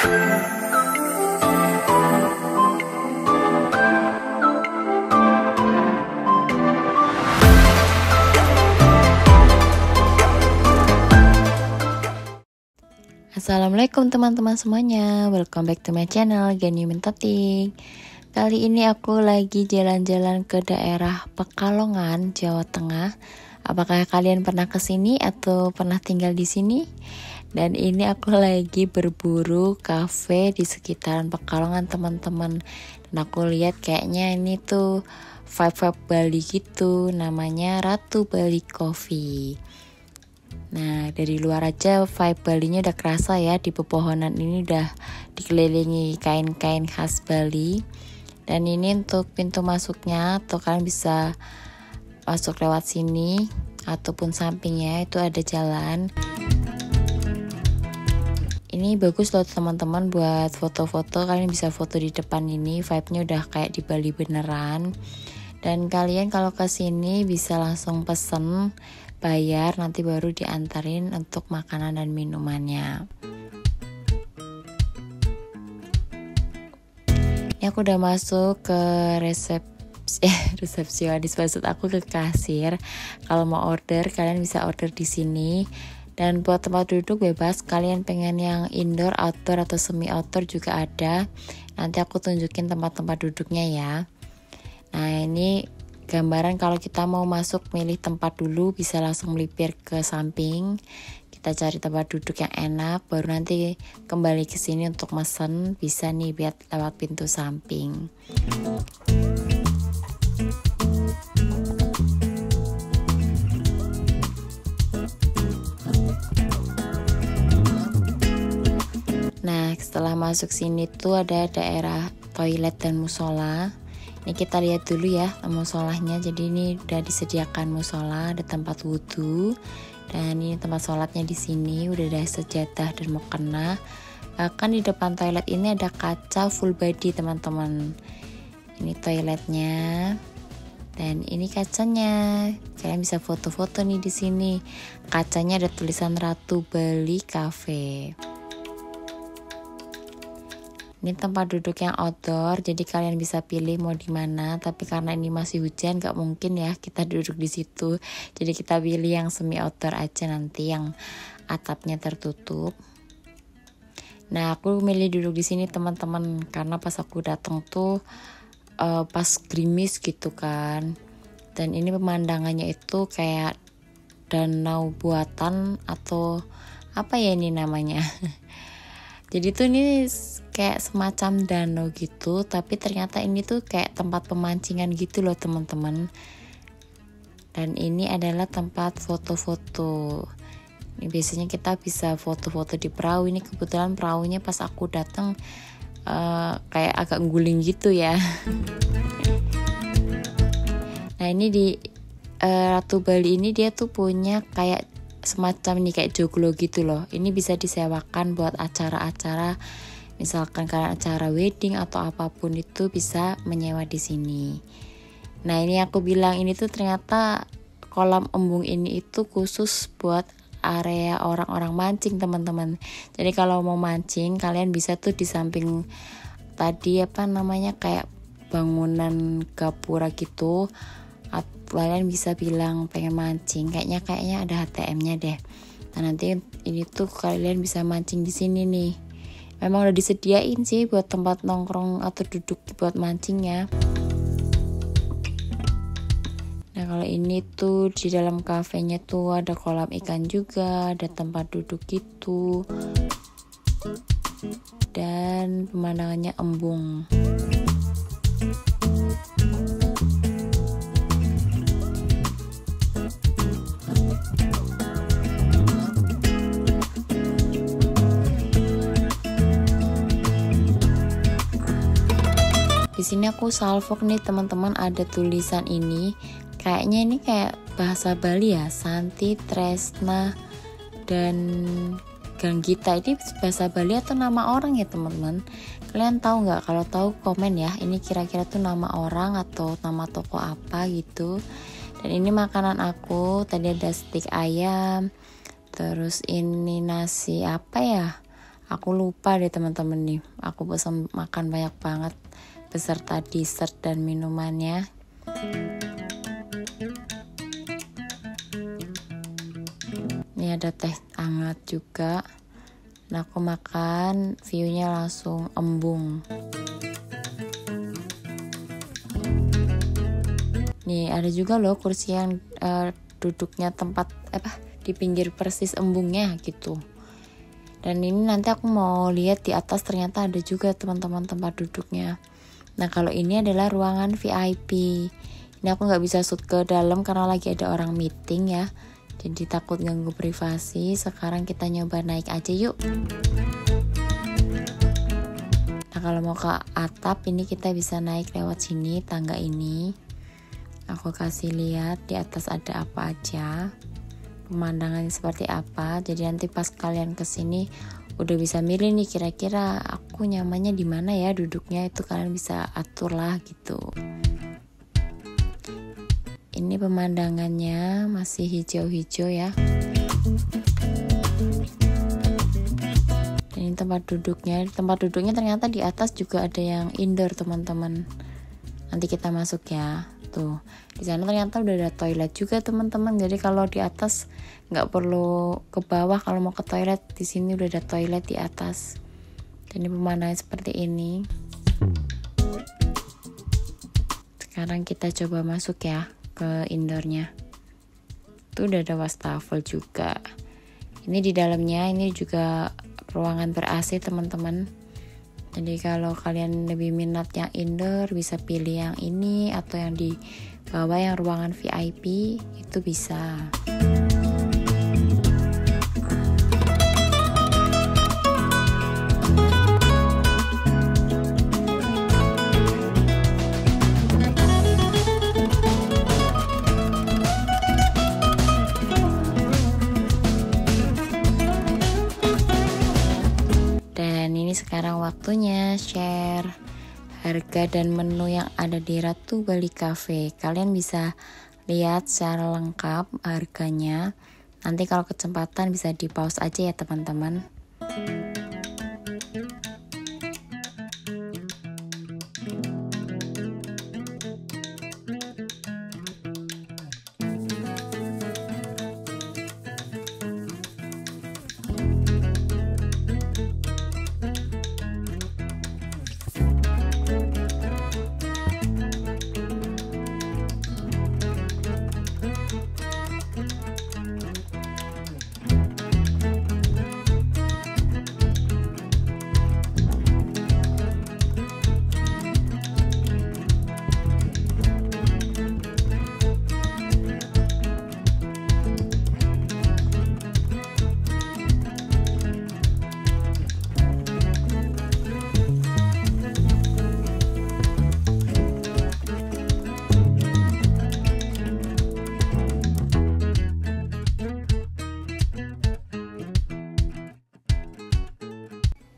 Assalamualaikum teman-teman semuanya, welcome back to my channel Gani Mintotik. Kali ini aku lagi jalan-jalan ke daerah Pekalongan, Jawa Tengah. Apakah kalian pernah kesini atau pernah tinggal di sini? Dan ini aku lagi berburu cafe di sekitaran Pekalongan teman-teman. Dan aku lihat kayaknya ini tuh vibe Bali gitu, namanya Ratu Bali Coffee. Nah, dari luar aja vibe Balinya udah kerasa ya. Di pepohonan ini udah dikelilingi kain-kain khas Bali. Dan ini untuk pintu masuknya, atau kalian bisa masuk lewat sini ataupun sampingnya itu ada jalan. Ini bagus loh teman-teman buat foto-foto. Kalian bisa foto di depan ini, vibe-nya udah kayak di Bali beneran. Dan kalian kalau ke sini bisa langsung pesen, bayar, nanti baru diantarin untuk makanan dan minumannya. Ini aku udah masuk ke resepsionis, maksud aku ke kasir. Kalau mau order, kalian bisa order di sini. Dan buat tempat duduk bebas, kalian pengen yang indoor, outdoor, atau semi outdoor juga ada. Nanti aku tunjukin tempat-tempat duduknya ya. Nah, ini gambaran kalau kita mau masuk milih tempat dulu, bisa langsung melipir ke samping. Kita cari tempat duduk yang enak, baru nanti kembali ke sini untuk mesen. Bisa nih lewat pintu samping. Nah, setelah masuk sini tuh ada daerah toilet dan musola. Ini kita lihat dulu ya musolahnya. Jadi ini udah disediakan musola, ada tempat wudhu, dan ini tempat sholatnya di sini. Udah ada sejadah dan mukena. Bahkan di depan toilet ini ada kaca full body teman-teman. Ini toiletnya, dan ini kacanya. Kalian bisa foto-foto nih di sini. Kacanya ada tulisan Ratu Bali Cafe. Ini tempat duduk yang outdoor, jadi kalian bisa pilih mau di mana. Tapi karena ini masih hujan, gak mungkin ya kita duduk di situ. Jadi kita pilih yang semi outdoor aja nanti, yang atapnya tertutup. Nah, aku milih duduk di sini teman-teman, karena pas aku datang tuh pas gerimis gitu kan. Dan ini pemandangannya itu kayak danau buatan atau apa ya ini namanya. Jadi tuh ini kayak semacam danau gitu, tapi ternyata ini tuh kayak tempat pemancingan gitu loh teman-teman. Dan ini adalah tempat foto-foto. Ini biasanya kita bisa foto-foto di perahu. Ini kebetulan perahunya pas aku datang kayak agak guling gitu ya. Nah, ini di Ratu Bali ini dia tuh punya kayak semacam ini kayak joglo gitu loh. Ini bisa disewakan buat acara-acara, misalkan kalian acara wedding atau apapun itu bisa menyewa di sini. Nah, ini aku bilang ini tuh ternyata kolam embung ini itu khusus buat area orang-orang mancing teman-teman. Jadi kalau mau mancing kalian bisa tuh di samping tadi apa namanya kayak bangunan gapura gitu. Kalian bisa bilang pengen mancing, kayaknya ada HTM-nya deh. Nah, nanti ini tuh kalian bisa mancing di sini nih. Memang udah disediain sih buat tempat nongkrong atau duduk buat mancing ya. Nah, kalau ini tuh di dalam kafenya tuh ada kolam ikan juga, ada tempat duduk gitu. Dan pemandangannya embung. Di sini aku salvok nih teman-teman, ada tulisan ini. Kayaknya ini kayak bahasa Bali ya, Santi, Tresna, dan Ganggita. Ini bahasa Bali atau nama orang ya teman-teman? Kalian tahu nggak? Kalau tahu komen ya. Ini kira-kira tuh nama orang atau nama toko apa gitu. Dan ini makanan aku. Tadi ada stik ayam. Terus ini nasi apa ya? Aku lupa deh teman-teman nih, aku pesan makan banyak banget beserta dessert dan minumannya. Ini ada teh hangat juga. Nah, aku makan, view-nya langsung embung. Nih ada juga loh kursi yang duduknya tempat di pinggir persis embungnya gitu. Dan ini nanti aku mau lihat di atas, ternyata ada juga teman-teman tempat duduknya. Nah kalau ini adalah ruangan VIP. Ini aku nggak bisa shoot ke dalam karena lagi ada orang meeting ya. Jadi takut ganggu privasi. Sekarang kita nyoba naik aja yuk. Nah kalau mau ke atap ini kita bisa naik lewat sini, tangga ini. Aku kasih lihat di atas ada apa aja, pemandangannya seperti apa. Jadi nanti pas kalian kesini udah bisa milih nih kira-kira aku nyamannya di mana ya duduknya, itu kalian bisa atur lah gitu. Ini pemandangannya masih hijau-hijau ya. Ini tempat duduknya. Tempat duduknya ternyata di atas juga ada yang indoor teman-teman. Nanti kita masuk ya. Tuh, di sana ternyata udah ada toilet juga teman-teman. Jadi kalau di atas nggak perlu ke bawah kalau mau ke toilet. Di sini udah ada toilet di atas. Jadi pemandangan seperti ini. Sekarang kita coba masuk ya ke indoornya. Tuh udah ada wastafel juga. Ini di dalamnya ini juga ruangan ber-AC teman-teman. Jadi kalau kalian lebih minat yang indoor bisa pilih yang ini, atau yang di bawah yang ruangan VIP itu bisa. Dan ini sekarang waktunya share harga dan menu yang ada di Ratu Bali Cafe. Kalian bisa lihat secara lengkap harganya. Nanti kalau kesempatan bisa di pause aja ya teman-teman.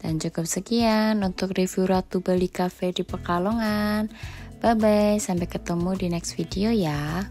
Dan cukup sekian untuk review Ratu Bali Cafe di Pekalongan. Bye bye, sampai ketemu di next video ya.